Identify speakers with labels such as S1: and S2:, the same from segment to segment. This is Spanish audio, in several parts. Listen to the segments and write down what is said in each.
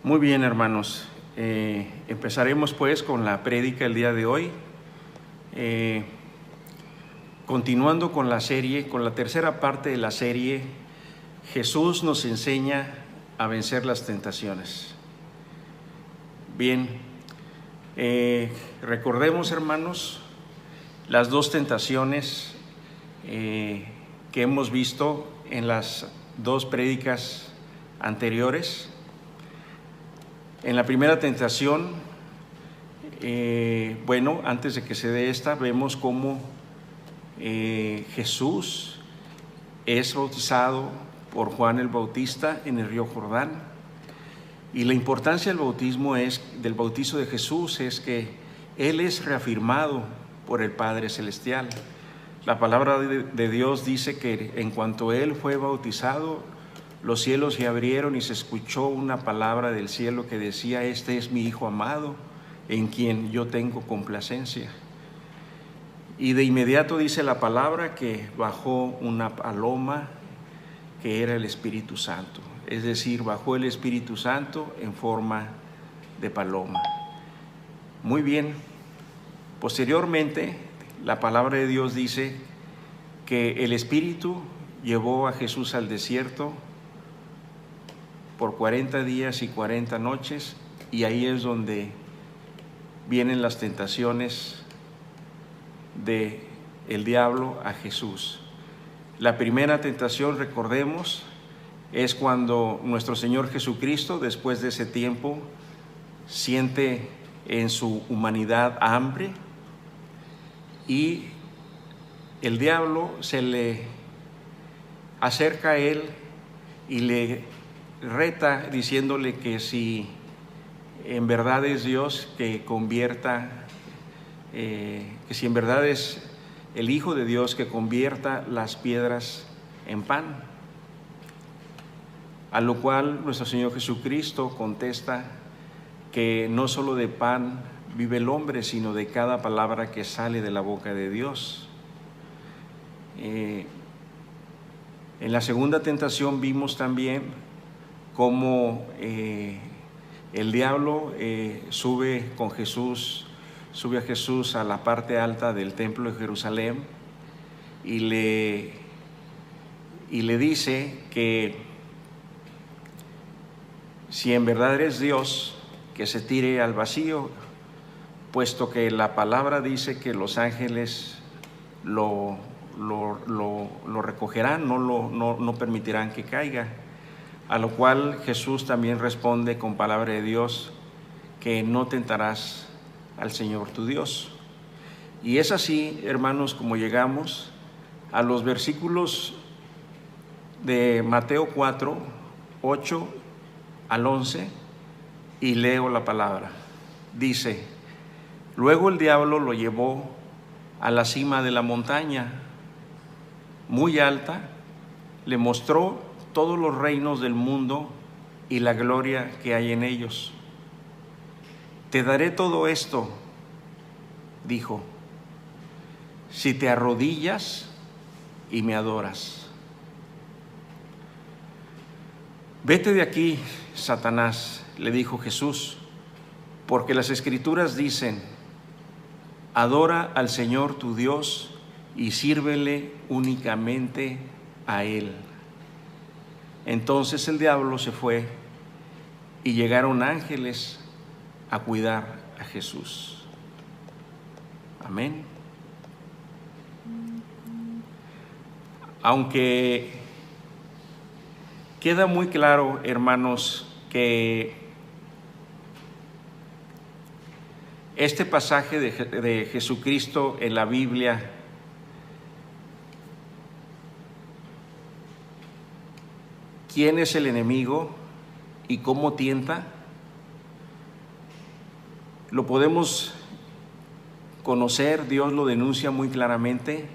S1: Muy bien, hermanos. Empezaremos pues con la prédica el día de hoy. Continuando con la serie, con la tercera parte de la serie, Jesús nos enseña a vencer las tentaciones. Bien, recordemos, hermanos, las dos tentaciones que hemos visto en las dos prédicas anteriores. En la primera tentación, antes de que se dé esta, vemos cómo Jesús es bautizado por Juan el Bautista en el río Jordán. Y la importancia del bautizo de Jesús es que Él es reafirmado por el Padre Celestial. La palabra de Dios dice que en cuanto Él fue bautizado, los cielos se abrieron y se escuchó una palabra del cielo que decía: este es mi Hijo amado, en quien yo tengo complacencia. Y de inmediato dice la palabra que bajó una paloma que era el Espíritu Santo. Es decir, bajó el Espíritu Santo en forma de paloma. Muy bien. Posteriormente, la palabra de Dios dice que el Espíritu llevó a Jesús al desierto por 40 días y 40 noches, y ahí es donde vienen las tentaciones del diablo a Jesús. La primera tentación, recordemos, es cuando nuestro Señor Jesucristo, después de ese tiempo, siente en su humanidad hambre y el diablo se le acerca a él y le reta diciéndole que si en verdad es Dios, que si en verdad es el Hijo de Dios, que convierta las piedras en pan. A lo cual nuestro Señor Jesucristo contesta que no solo de pan vive el hombre, sino de cada palabra que sale de la boca de Dios. En la segunda tentación vimos también cómo el diablo sube a Jesús a la parte alta del templo de Jerusalén y le dice que si en verdad eres Dios, que se tire al vacío, puesto que la palabra dice que los ángeles lo recogerán, no permitirán que caiga. A lo cual Jesús también responde con palabra de Dios que no tentarás al Señor tu Dios. Y es así, hermanos, como llegamos a los versículos de Mateo 4, 8 al 11, y leo la palabra. Dice: luego el diablo lo llevó a la cima de la montaña muy alta, le mostró todos los reinos del mundo y la gloria que hay en ellos. Te daré todo esto, dijo, si te arrodillas y me adoras. Vete de aquí, Satanás, le dijo Jesús, porque las Escrituras dicen: adora al Señor tu Dios y sírvele únicamente a Él. Entonces el diablo se fue y llegaron ángeles a cuidar a Jesús. Amén. Aunque queda muy claro, hermanos, que este pasaje de Jesucristo en la Biblia ¿quién es el enemigo y cómo tienta? Lo podemos conocer, Dios lo denuncia muy claramente.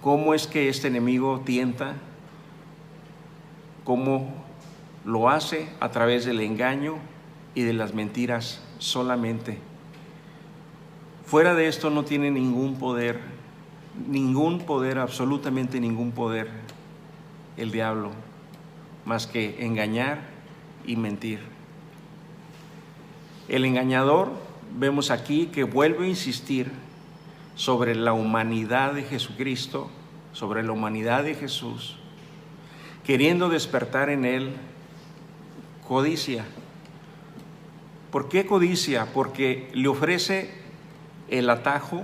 S1: ¿Cómo es que este enemigo tienta? ¿Cómo lo hace? A través del engaño y de las mentiras solamente. Fuera de esto no tiene ningún poder, absolutamente ningún poder, el diablo, más que engañar y mentir. El engañador, vemos aquí que vuelve a insistir sobre la humanidad de Jesucristo, sobre la humanidad de Jesús, queriendo despertar en él codicia. ¿Por qué codicia? Porque le ofrece el atajo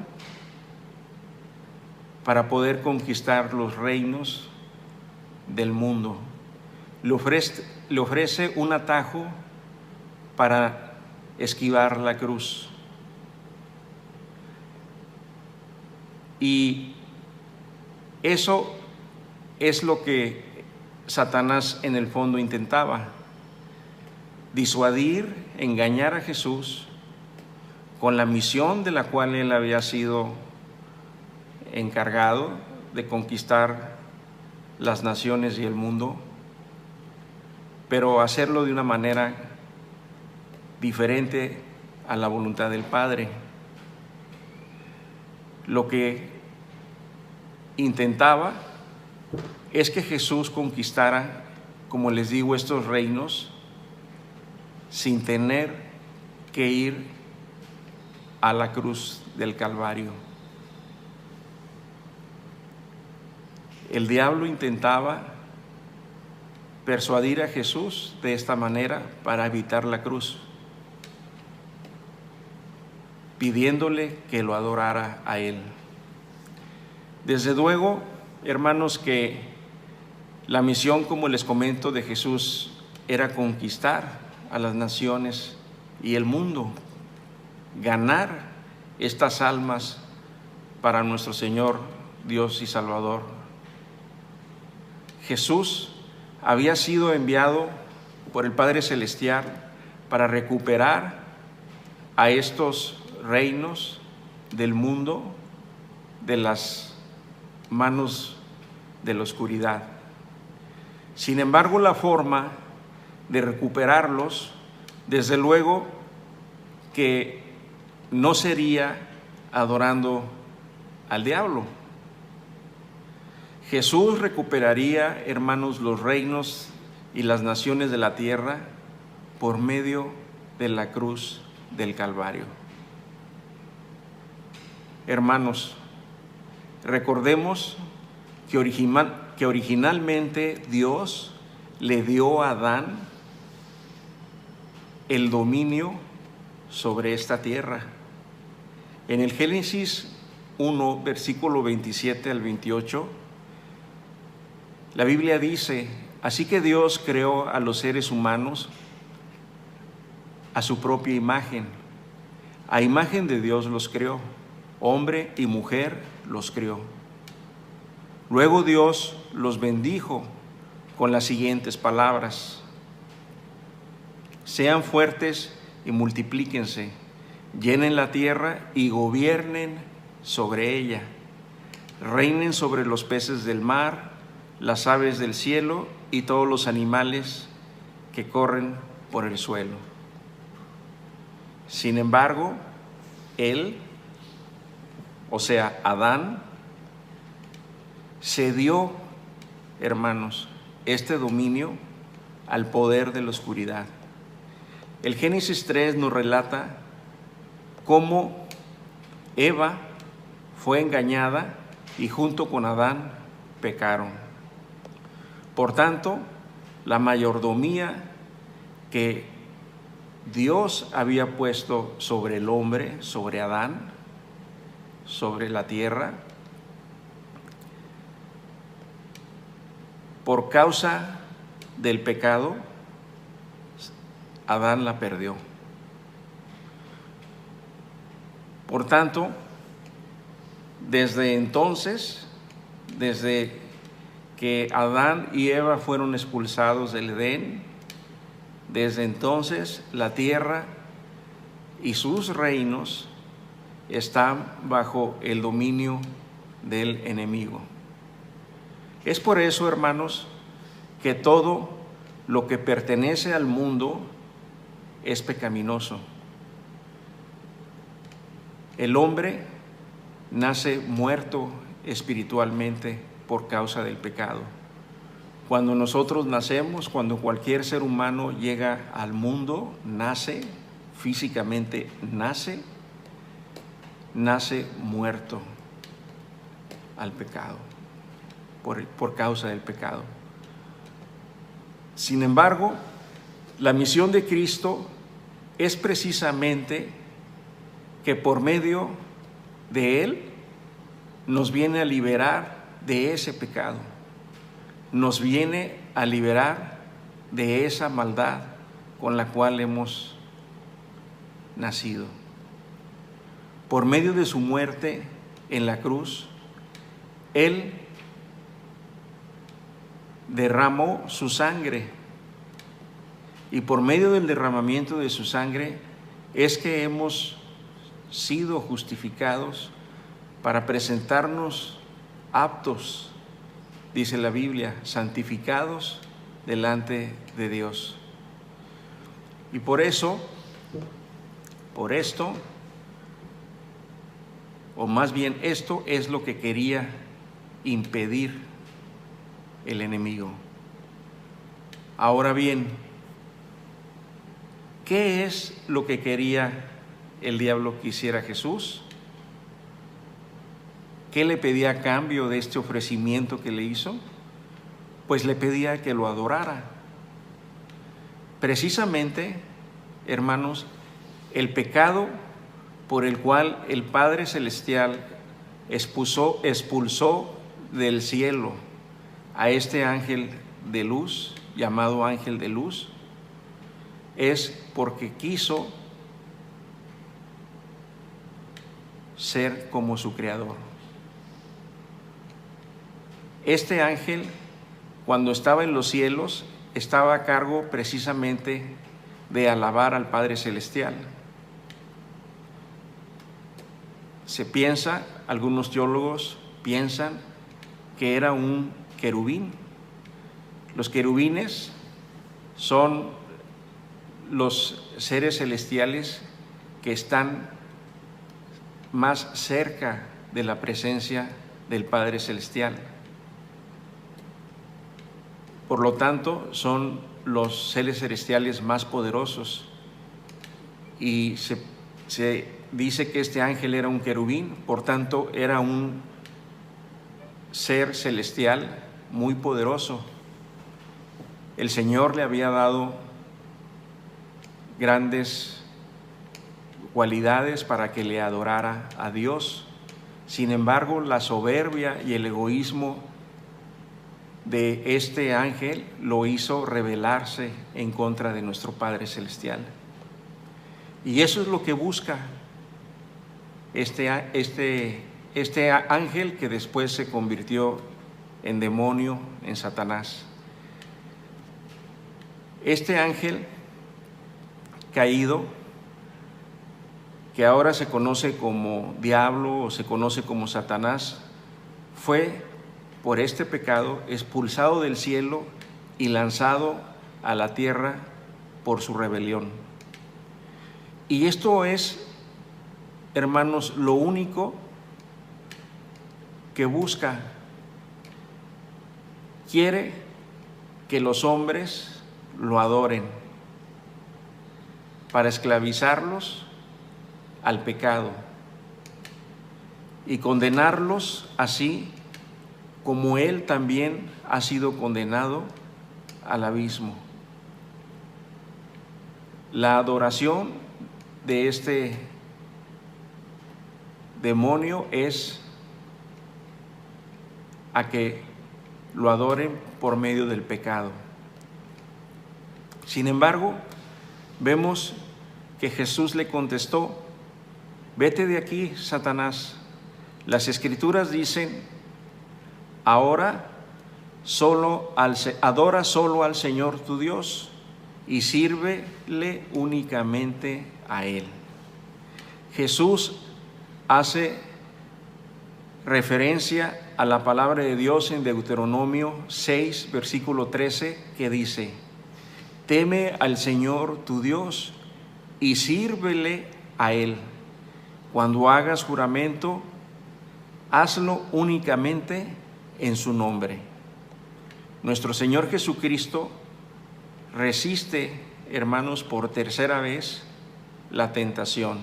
S1: para poder conquistar los reinos del mundo. Le ofrece un atajo para esquivar la cruz. Y eso es lo que Satanás en el fondo intentaba: disuadir, engañar a Jesús con la misión de la cual él había sido encargado, de conquistar las naciones y el mundo, pero hacerlo de una manera diferente a la voluntad del Padre. Lo que intentaba es que Jesús conquistara, como les digo, estos reinos sin tener que ir a la cruz del Calvario. El diablo intentaba persuadir a Jesús de esta manera para evitar la cruz, pidiéndole que lo adorara a él. Desde luego, hermanos, que la misión, como les comento, de Jesús era conquistar a las naciones y el mundo, ganar estas almas para nuestro Señor, Dios y Salvador. Jesús había sido enviado por el Padre Celestial para recuperar a estos reinos del mundo de las manos de la oscuridad. Sin embargo, la forma de recuperarlos, desde luego que no sería adorando al diablo. Jesús recuperaría, hermanos, los reinos y las naciones de la tierra por medio de la cruz del Calvario. Hermanos, recordemos que originalmente Dios le dio a Adán el dominio sobre esta tierra. En el Génesis 1, versículo 27 al 28, la Biblia dice: así que Dios creó a los seres humanos a su propia imagen. A imagen de Dios los creó, hombre y mujer los creó. Luego Dios los bendijo con las siguientes palabras: sean fuertes y multiplíquense, llenen la tierra y gobiernen sobre ella, reinen sobre los peces del mar, las aves del cielo y todos los animales que corren por el suelo. Sin embargo, él, o sea, Adán, cedió, hermanos, este dominio al poder de la oscuridad. El Génesis 3 nos relata cómo Eva fue engañada y junto con Adán pecaron. Por tanto, la mayordomía que Dios había puesto sobre el hombre, sobre Adán, sobre la tierra, por causa del pecado, Adán la perdió. Por tanto, desde entonces, desde que Adán y Eva fueron expulsados del Edén, desde entonces la tierra y sus reinos están bajo el dominio del enemigo. Es por eso, hermanos, que todo lo que pertenece al mundo es pecaminoso. El hombre nace muerto espiritualmente por causa del pecado. Cuando nosotros nacemos, cuando cualquier ser humano llega al mundo, nace físicamente nace muerto al pecado, por causa del pecado. Sin embargo, la misión de Cristo es precisamente que por medio de Él nos viene a liberar de ese pecado, nos viene a liberar de esa maldad con la cual hemos nacido. Por medio de su muerte en la cruz, Él derramó su sangre, y por medio del derramamiento de su sangre es que hemos sido justificados para presentarnos aptos, dice la Biblia, santificados delante de Dios. Y por esto, o más bien esto es lo que quería impedir el enemigo. Ahora bien, ¿qué es lo que quería el diablo que hiciera Jesús? ¿Qué le pedía a cambio de este ofrecimiento que le hizo? Pues le pedía que lo adorara. Precisamente, hermanos, el pecado por el cual el Padre Celestial expulsó del cielo a este ángel de luz, llamado ángel de luz, es porque quiso ser como su creador. Este ángel, cuando estaba en los cielos, estaba a cargo precisamente de alabar al Padre Celestial. Algunos teólogos piensan que era un querubín. Los querubines son los seres celestiales que están más cerca de la presencia del Padre Celestial. Por lo tanto, son los seres celestiales más poderosos, y se dice que este ángel era un querubín, por tanto era un ser celestial muy poderoso. El Señor le había dado grandes cualidades para que le adorara a Dios. Sin embargo, la soberbia y el egoísmo de este ángel lo hizo rebelarse en contra de nuestro Padre Celestial. Y eso es lo que busca este ángel, que después se convirtió en demonio, en Satanás. Este ángel caído, que ahora se conoce como diablo o se conoce como Satanás, fue por este pecado expulsado del cielo y lanzado a la tierra por su rebelión. Y esto es, hermanos, lo único que busca. Quiere que los hombres lo adoren para esclavizarlos al pecado y condenarlos así como él también ha sido condenado al abismo. La adoración de este demonio es a que lo adoren por medio del pecado. Sin embargo, vemos que Jesús le contestó: vete de aquí, Satanás. Las Escrituras dicen: ahora adora solo al Señor tu Dios y sírvele únicamente a Él. Jesús hace referencia a la palabra de Dios en Deuteronomio 6, versículo 13, que dice: teme al Señor tu Dios y sírvele a Él. Cuando hagas juramento, hazlo únicamente en su nombre. Nuestro Señor Jesucristo resiste, hermanos, por tercera vez la tentación.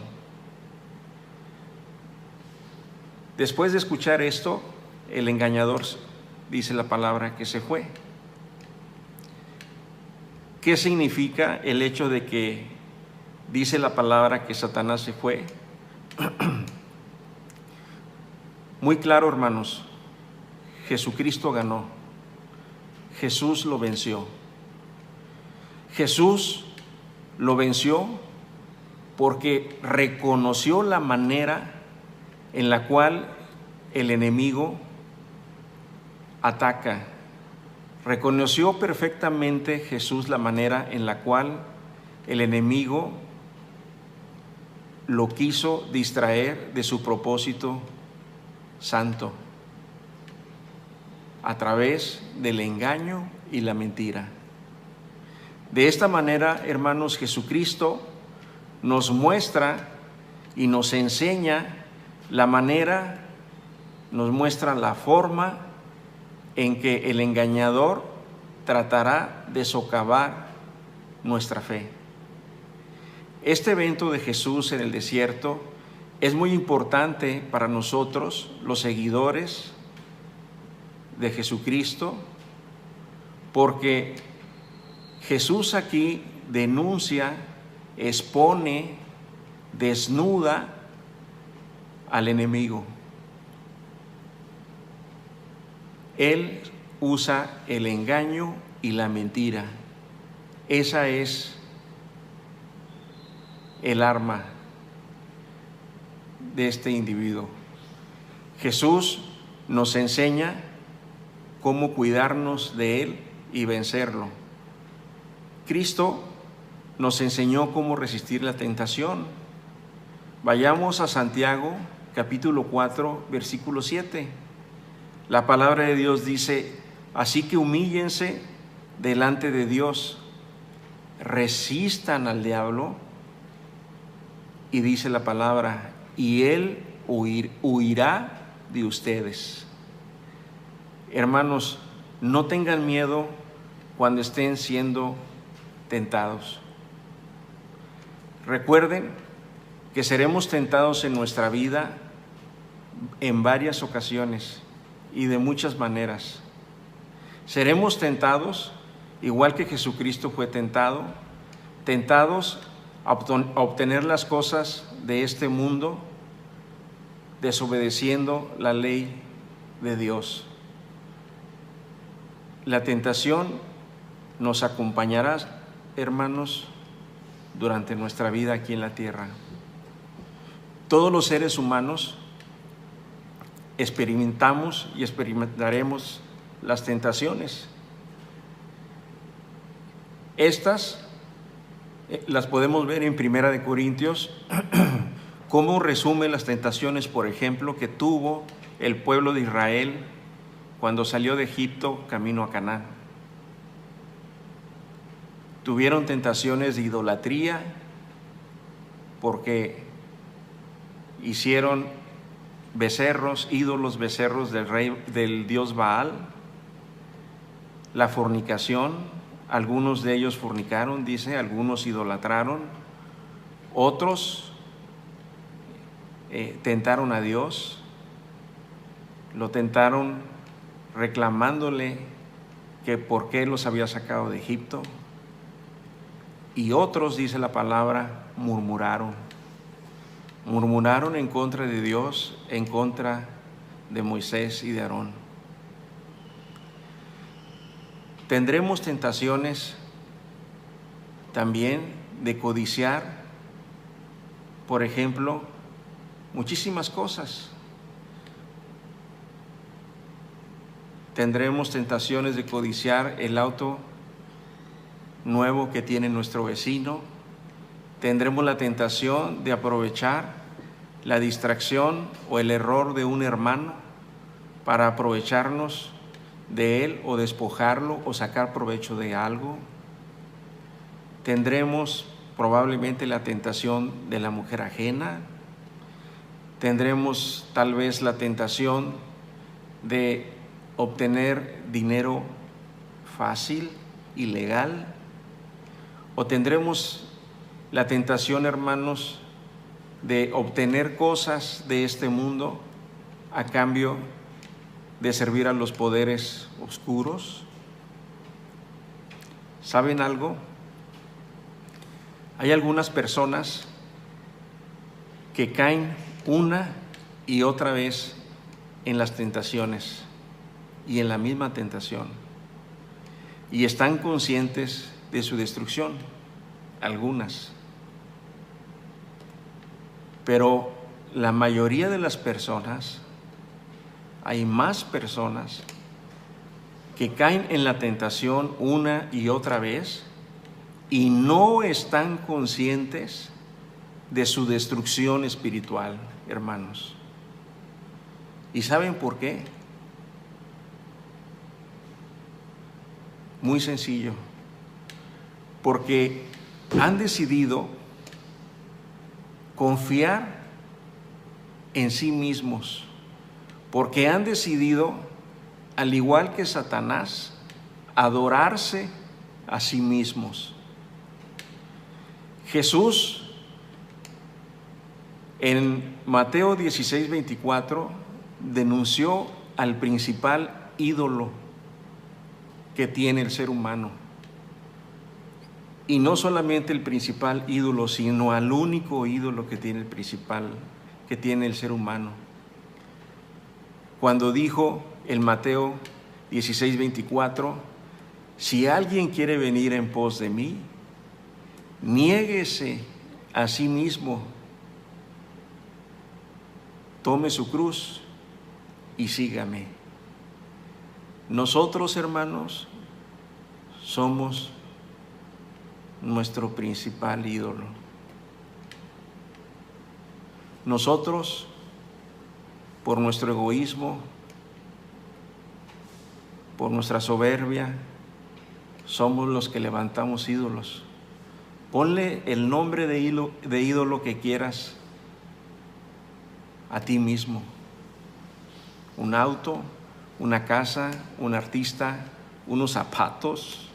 S1: Después de escuchar esto, el engañador, dice la palabra, que se fue. ¿Qué significa el hecho de que dice la palabra que Satanás se fue? Muy claro, hermanos, Jesucristo ganó. Jesús lo venció. Jesús lo venció porque reconoció la manera en la cual el enemigo ataca. Reconoció perfectamente Jesús la manera en la cual el enemigo lo quiso distraer de su propósito santo a través del engaño y la mentira. De esta manera, hermanos, Jesucristo nos muestra y nos enseña la manera, nos muestra la forma en que el engañador tratará de socavar nuestra fe. Este evento de Jesús en el desierto es muy importante para nosotros, los seguidores de Jesucristo, porque Jesús aquí denuncia, expone, desnuda al enemigo. Él usa el engaño y la mentira. Esa es el arma de este individuo. Jesús nos enseña cómo cuidarnos de él y vencerlo. Cristo nos enseñó cómo resistir la tentación. Vayamos a Santiago, capítulo 4, versículo 7. La palabra de Dios dice: así que humíllense delante de Dios, resistan al diablo, y dice la palabra, y él huirá de ustedes. Hermanos, no tengan miedo cuando estén siendo tentados. Recuerden que seremos tentados en nuestra vida en varias ocasiones y de muchas maneras. Seremos tentados, igual que Jesucristo fue tentado, tentados a obtener las cosas de este mundo, desobedeciendo la ley de Dios. La tentación nos acompañará, hermanos, durante nuestra vida aquí en la tierra. Todos los seres humanos experimentamos y experimentaremos las tentaciones. Estas las podemos ver en Primera de Corintios, cómo resume las tentaciones, por ejemplo, que tuvo el pueblo de Israel cuando salió de Egipto camino a Canaán. Tuvieron tentaciones de idolatría porque hicieron becerros, ídolos, becerros del dios Baal. La fornicación, algunos de ellos fornicaron, dice, algunos idolatraron, otros tentaron a Dios, lo tentaron reclamándole que por qué los había sacado de Egipto, y otros, dice la palabra, murmuraron en contra de Dios, en contra de Moisés y de Aarón. Tendremos tentaciones también de codiciar, por ejemplo, muchísimas cosas. Tendremos tentaciones de codiciar el auto nuevo que tiene nuestro vecino. Tendremos la tentación de aprovechar la distracción o el error de un hermano para aprovecharnos de él o despojarlo o sacar provecho de algo. Tendremos probablemente la tentación de la mujer ajena. Tendremos tal vez la tentación de obtener dinero fácil, ilegal. O tendremos La tentación, hermanos, de obtener cosas de este mundo a cambio de servir a los poderes oscuros. ¿Saben algo? Hay algunas personas que caen una y otra vez en las tentaciones y en la misma tentación, y están conscientes de su destrucción, algunas. Pero la mayoría de las personas, hay más personas que caen en la tentación una y otra vez y no están conscientes de su destrucción espiritual, hermanos. ¿Y saben por qué? Muy sencillo. Porque han decidido confiar en sí mismos, porque han decidido, al igual que Satanás, adorarse a sí mismos. Jesús, en Mateo 16:24, denunció al principal ídolo que tiene el ser humano. Y no solamente el principal ídolo, sino al único ídolo que tiene el ser humano. Cuando dijo en Mateo 16:24, si alguien quiere venir en pos de mí, niéguese a sí mismo, tome su cruz y sígame. Nosotros, hermanos, somos nuestro principal ídolo. Nosotros, por nuestro egoísmo, por nuestra soberbia, somos los que levantamos ídolos. Ponle el nombre de ídolo que quieras a ti mismo. Un auto, una casa, un artista, unos zapatos,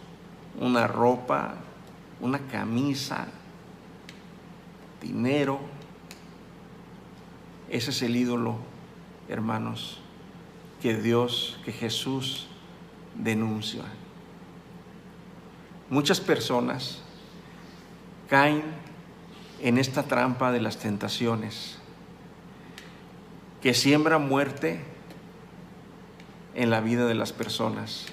S1: una ropa, una camisa, dinero. Ese es el ídolo, hermanos, que Jesús denuncia. Muchas personas caen en esta trampa de las tentaciones que siembra muerte en la vida de las personas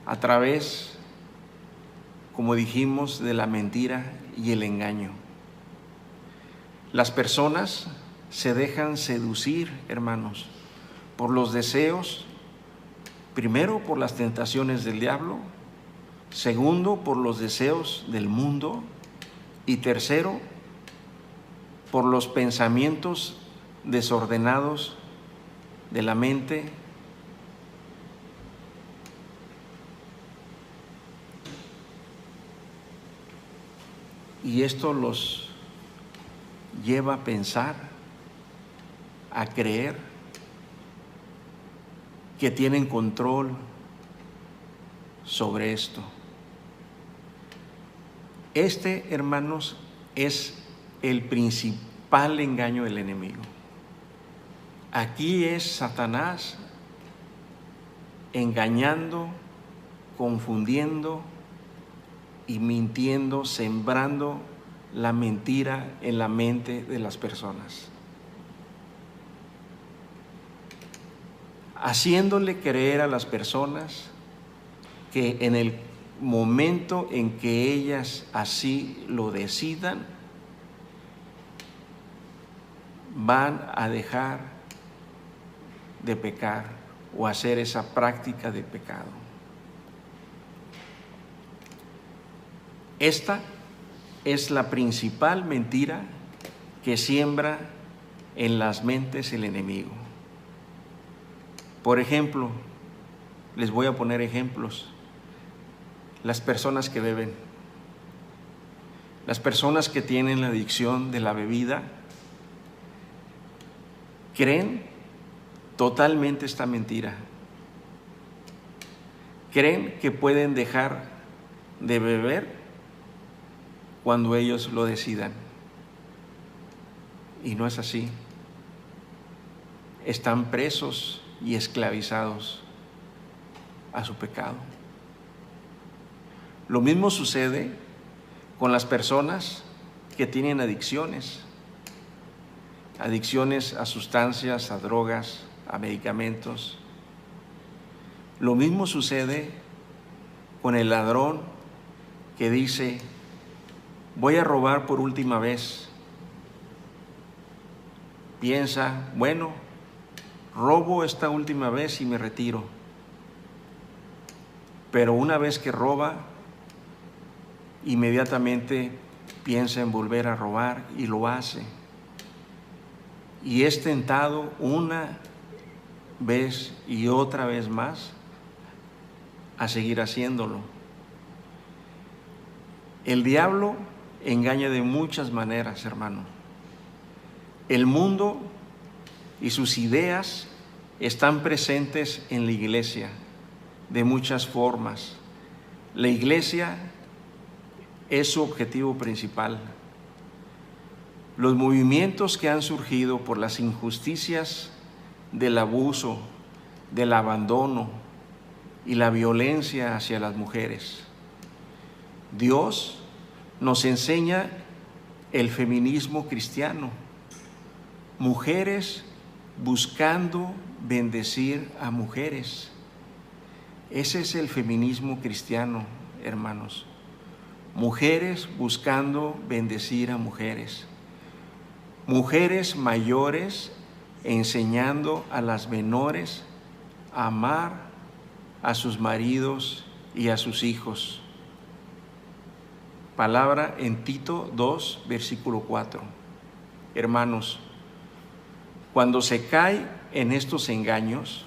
S1: a través, como dijimos, de la mentira y el engaño. Las personas se dejan seducir, hermanos, por los deseos, primero por las tentaciones del diablo, segundo por los deseos del mundo y tercero por los pensamientos desordenados de la mente. Y esto los lleva a pensar, a creer que tienen control sobre esto. Este, hermanos, es el principal engaño del enemigo. Aquí es Satanás engañando, confundiendo y mintiendo, sembrando la mentira en la mente de las personas, haciéndole creer a las personas que en el momento en que ellas así lo decidan, van a dejar de pecar o hacer esa práctica de pecado. Esta es la principal mentira que siembra en las mentes el enemigo. Por ejemplo, les voy a poner ejemplos. Las personas que beben, las personas que tienen la adicción de la bebida, creen totalmente esta mentira. Creen que pueden dejar de beber cuando ellos lo decidan. Y no es así. Están presos y esclavizados a su pecado. Lo mismo sucede con las personas que tienen adicciones a sustancias, a drogas, a medicamentos. Lo mismo sucede con el ladrón que dice: voy a robar por última vez. Piensa, bueno, robo esta última vez y me retiro. Pero una vez que roba, inmediatamente piensa en volver a robar y lo hace. Y es tentado una vez y otra vez más a seguir haciéndolo. El diablo engaña de muchas maneras, hermano. El mundo y sus ideas están presentes en la iglesia de muchas formas. La iglesia es su objetivo principal. Los movimientos que han surgido por las injusticias del abuso, del abandono y la violencia hacia las mujeres. Dios nos enseña el feminismo cristiano. Mujeres buscando bendecir a mujeres. Ese es el feminismo cristiano, hermanos. Mujeres buscando bendecir a mujeres. Mujeres mayores enseñando a las menores a amar a sus maridos y a sus hijos. Palabra en Tito 2, versículo 4. Hermanos, cuando se cae en estos engaños,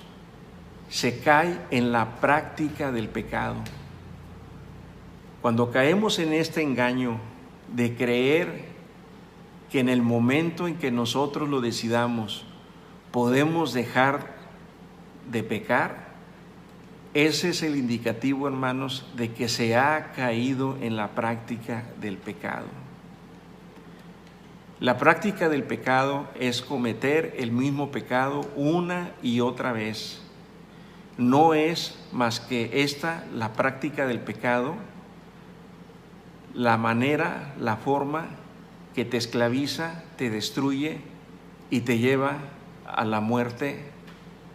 S1: se cae en la práctica del pecado. Cuando caemos en este engaño de creer que en el momento en que nosotros lo decidamos podemos dejar de pecar, ese es el indicativo, hermanos, de que se ha caído en la práctica del pecado. La práctica del pecado es cometer el mismo pecado una y otra vez. No es más que la práctica del pecado, la manera, la forma que te esclaviza, te destruye y te lleva a la muerte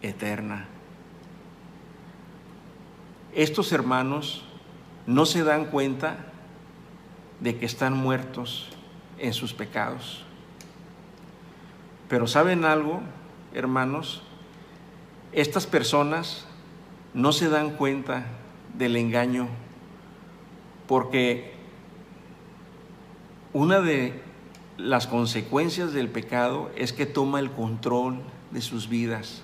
S1: eterna. Estos hermanos no se dan cuenta de que están muertos en sus pecados. Pero ¿saben algo, hermanos? Estas personas no se dan cuenta del engaño porque una de las consecuencias del pecado es que toma el control de sus vidas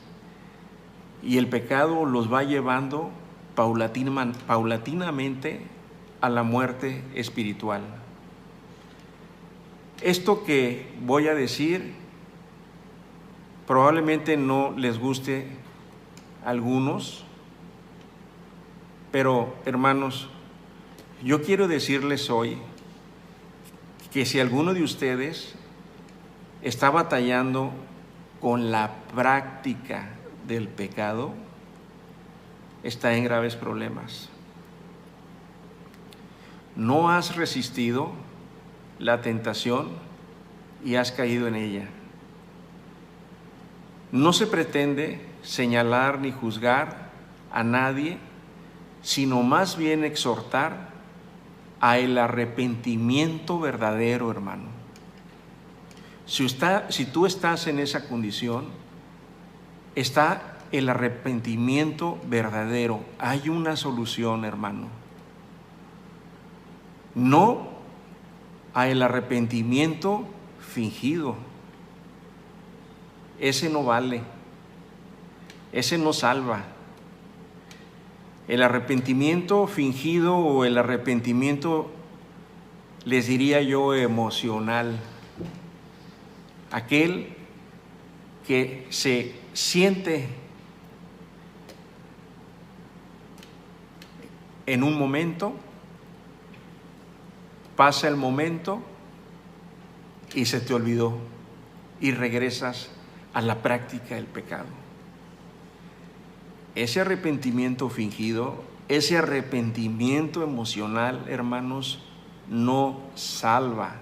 S1: y el pecado los va llevando paulatinamente a la muerte espiritual. Esto que voy a decir probablemente no les guste a algunos, pero hermanos, yo quiero decirles hoy que si alguno de ustedes está batallando con la práctica del pecado, está en graves problemas. No has resistido la tentación y has caído en ella. No se pretende señalar ni juzgar a nadie, sino más bien exhortar a el arrepentimiento verdadero, hermano. Si tú estás en esa condición, está el arrepentimiento verdadero. Hay una solución, hermano. No a el arrepentimiento fingido. Ese no vale. Ese no salva. El arrepentimiento fingido o el arrepentimiento, les diría yo, emocional. Aquel que se siente en un momento pasa el momento y se te olvidó y regresas a la práctica del pecado. Ese arrepentimiento fingido, ese arrepentimiento emocional, hermanos, no salva.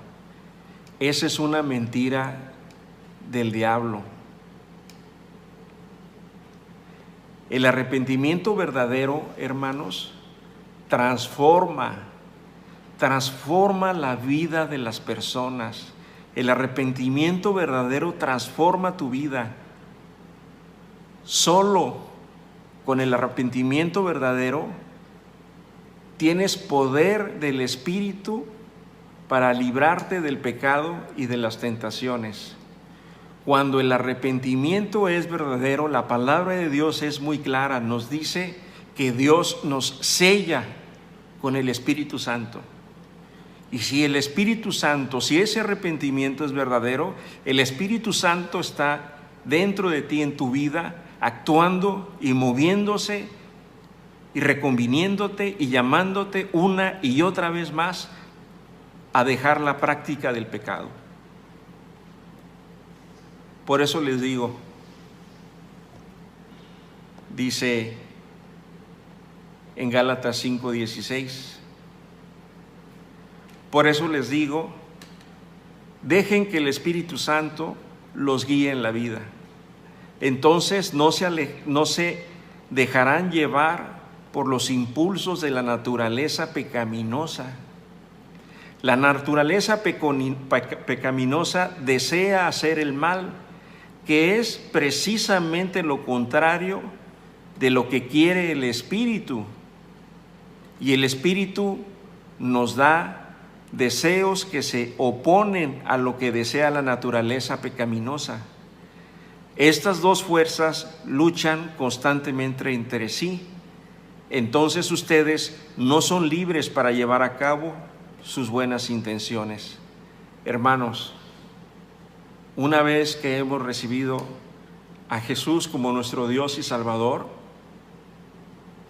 S1: Esa es una mentira del diablo. El arrepentimiento verdadero, hermanos, transforma la vida de las personas. El arrepentimiento verdadero transforma tu vida. Solo con el arrepentimiento verdadero tienes poder del Espíritu para librarte del pecado y de las tentaciones. Cuando el arrepentimiento es verdadero, la palabra de Dios es muy clara. Nos dice que Dios nos sella con el Espíritu Santo. Y si el Espíritu Santo, si ese arrepentimiento es verdadero, el Espíritu Santo está dentro de ti en tu vida, actuando y moviéndose y reconviniéndote y llamándote una y otra vez más a dejar la práctica del pecado. Por eso les digo, dice en Gálatas 5:16, por eso les digo, dejen que el Espíritu Santo los guíe en la vida. Entonces no se dejarán llevar por los impulsos de la naturaleza pecaminosa. La naturaleza pecaminosa desea hacer el mal, que es precisamente lo contrario de lo que quiere el Espíritu. Y el Espíritu nos da deseos que se oponen a lo que desea la naturaleza pecaminosa. Estas dos fuerzas luchan constantemente entre sí. Entonces ustedes no son libres para llevar a cabo sus buenas intenciones. Hermanos, una vez que hemos recibido a Jesús como nuestro Dios y Salvador,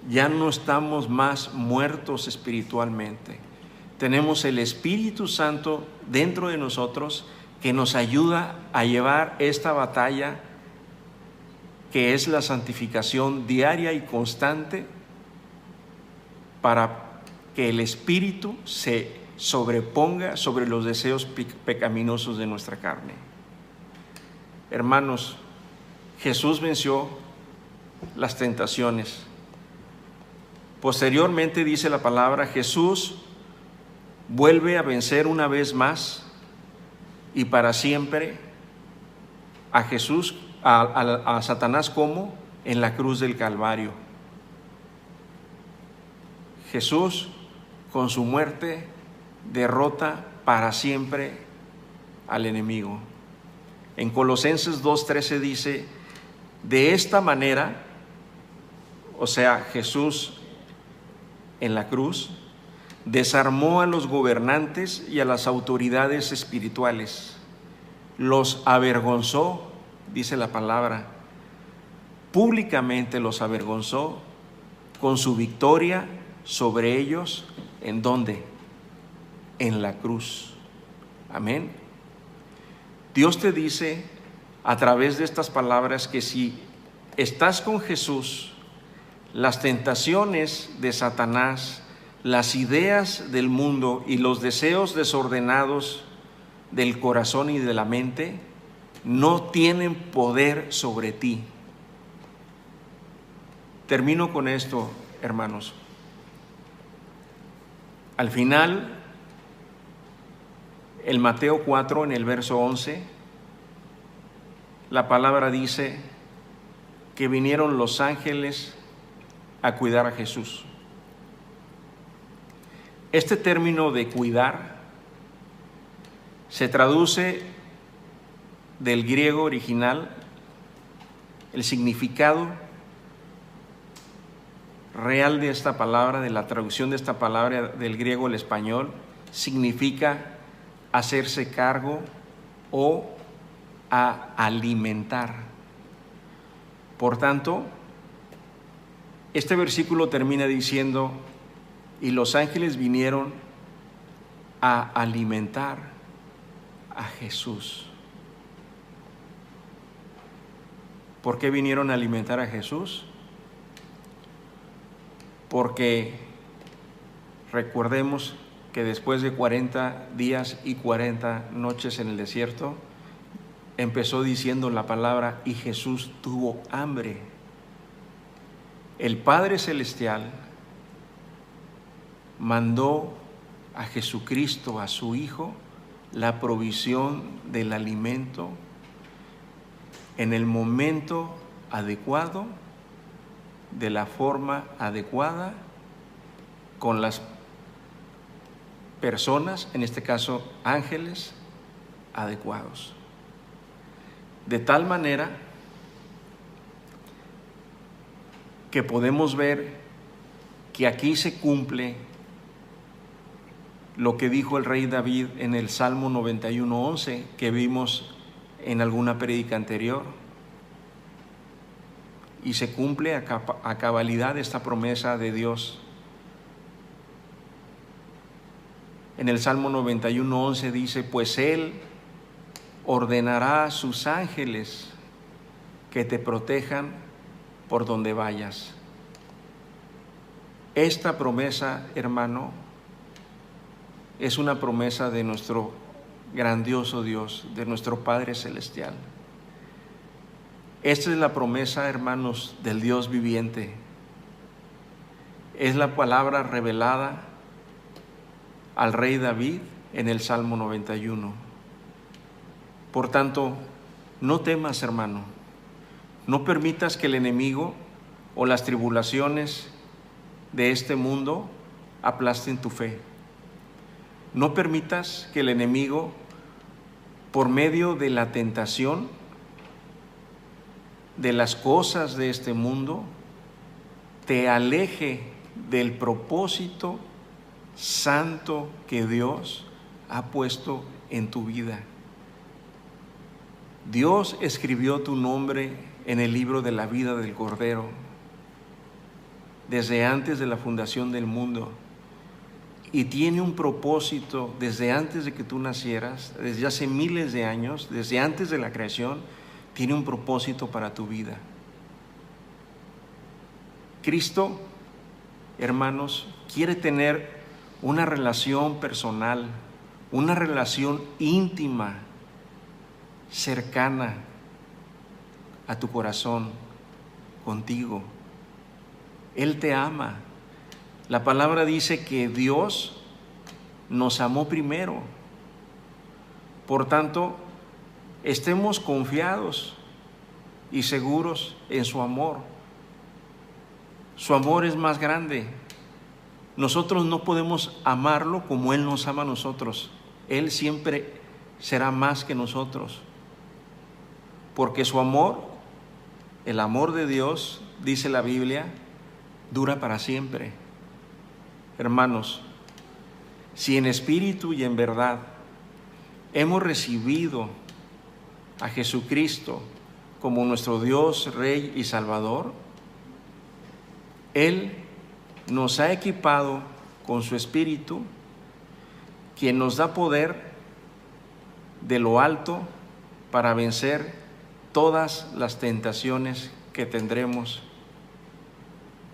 S1: ya no estamos más muertos espiritualmente. Tenemos el Espíritu Santo dentro de nosotros que nos ayuda a llevar esta batalla que es la santificación diaria y constante para que el Espíritu se sobreponga sobre los deseos pecaminosos de nuestra carne. Hermanos, Jesús venció las tentaciones. Posteriormente dice la palabra, Jesús vuelve a vencer una vez más y para siempre a Jesús, a Satanás, como en la cruz del Calvario. Jesús con su muerte derrota para siempre al enemigo. En Colosenses 2:13 dice, de esta manera, o sea, Jesús en la cruz, desarmó a los gobernantes y a las autoridades espirituales, los avergonzó, dice la palabra, públicamente los avergonzó con su victoria sobre ellos. ¿En dónde? En la cruz. Amén. Dios te dice a través de estas palabras que si estás con Jesús, las tentaciones de Satanás, las ideas del mundo y los deseos desordenados del corazón y de la mente no tienen poder sobre ti. Termino con esto, hermanos. Al final, en Mateo 4, en el verso 11, la palabra dice que vinieron los ángeles a cuidar a Jesús. Este término de cuidar se traduce del griego original. El significado real de esta palabra, de la traducción de esta palabra del griego al español, significa hacerse cargo o a alimentar. Por tanto, este versículo termina diciendo, y los ángeles vinieron a alimentar a Jesús. ¿Por qué vinieron a alimentar a Jesús? Porque recordemos que después de 40 días y 40 noches en el desierto, empezó diciendo la palabra, y Jesús tuvo hambre. El Padre Celestial mandó a Jesucristo, a su Hijo, la provisión del alimento en el momento adecuado, de la forma adecuada, con las personas, en este caso ángeles, adecuados. De tal manera que podemos ver que aquí se cumple lo que dijo el rey David en el Salmo 91:11, que vimos en alguna prédica anterior. Y se cumple a cabalidad esta promesa de Dios. En el Salmo 91:11 dice, pues Él ordenará a sus ángeles que te protejan por donde vayas. Esta promesa, hermano, es una promesa de nuestro grandioso Dios, de nuestro Padre Celestial. Esta es la promesa, hermanos, del Dios viviente. Es la palabra revelada al rey David en el Salmo 91. Por tanto, no temas, hermano. No permitas que el enemigo o las tribulaciones de este mundo aplasten tu fe. No permitas que el enemigo, por medio de la tentación, de las cosas de este mundo, te aleje del propósito santo que Dios ha puesto en tu vida. Dios escribió tu nombre en el libro de la vida del Cordero desde antes de la fundación del mundo, y tiene un propósito desde antes de que tú nacieras, desde hace miles de años, desde antes de la creación. Tiene un propósito para tu vida. Cristo, hermanos, quiere tener una relación personal, una relación íntima, cercana a tu corazón, contigo. Él te ama. La palabra dice que Dios nos amó primero. Por tanto, estemos confiados y seguros en su amor. Su amor es más grande. Nosotros no podemos amarlo como Él nos ama a nosotros. Él siempre será más que nosotros. Porque su amor, el amor de Dios, dice la Biblia, dura para siempre. Hermanos, si en espíritu y en verdad hemos recibido a Jesucristo como nuestro Dios, Rey y Salvador, Él nos ha equipado con su Espíritu, quien nos da poder de lo alto para vencer todas las tentaciones que tendremos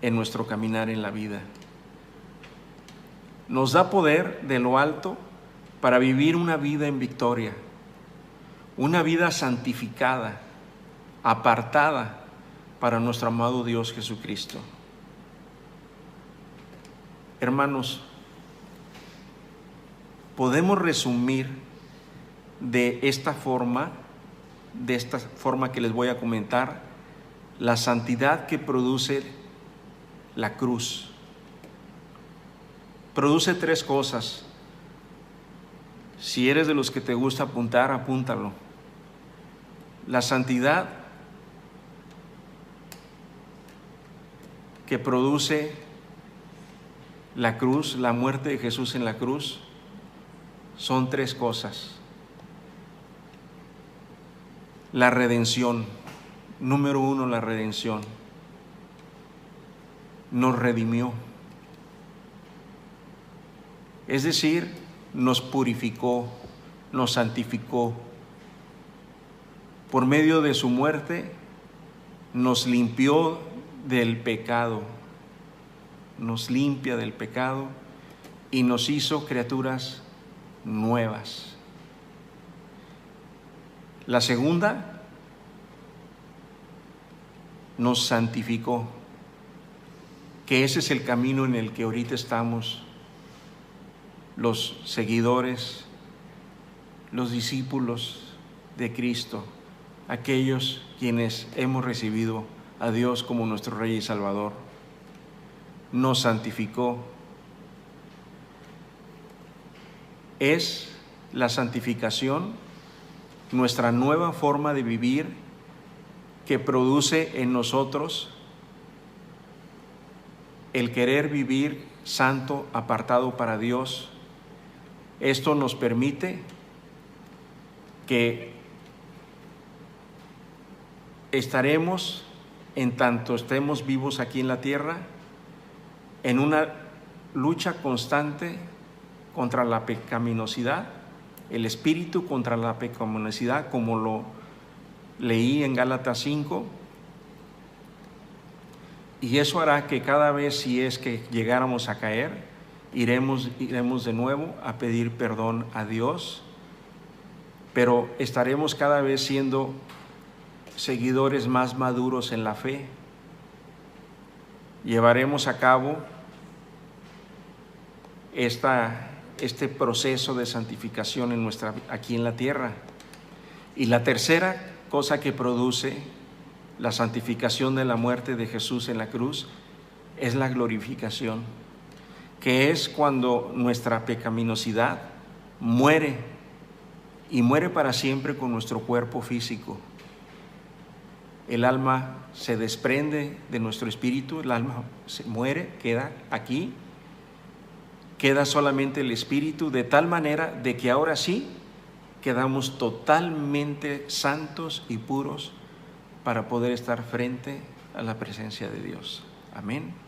S1: en nuestro caminar en la vida. Nos da poder de lo alto para vivir una vida en victoria, una vida santificada, apartada para nuestro amado Dios Jesucristo. Hermanos, podemos resumir de esta forma que les voy a comentar, la santidad que produce la cruz. Produce tres cosas. Si eres de los que te gusta apuntar, apúntalo. La santidad que produce la cruz, la muerte de Jesús en la cruz, son tres cosas. La redención. Número uno, la redención. Nos redimió. Es decir, nos purificó, nos santificó. Por medio de su muerte nos limpió del pecado, nos limpia del pecado y nos hizo criaturas nuevas. La segunda, nos santificó, que ese es el camino en el que ahorita estamos los seguidores, los discípulos de Cristo, aquellos quienes hemos recibido a Dios como nuestro Rey y Salvador. Nos santificó. Es la santificación nuestra nueva forma de vivir que produce en nosotros el querer vivir santo, apartado para Dios. Esto nos permite que estaremos, en tanto estemos vivos aquí en la tierra, en una lucha constante contra la pecaminosidad, el espíritu contra la pecaminosidad, como lo leí en Gálatas 5, y eso hará que cada vez, si es que llegáramos a caer, iremos de nuevo a pedir perdón a Dios, pero estaremos cada vez siendo seguidores más maduros en la fe. Llevaremos a cabo este proceso de santificación aquí en la tierra. Y la tercera cosa que produce la santificación de la muerte de Jesús en la cruz es la glorificación, que es cuando nuestra pecaminosidad muere, y muere para siempre con nuestro cuerpo físico. El alma se desprende de nuestro espíritu, el alma se muere, queda aquí, queda solamente el espíritu, de tal manera de que ahora sí quedamos totalmente santos y puros para poder estar frente a la presencia de Dios. Amén.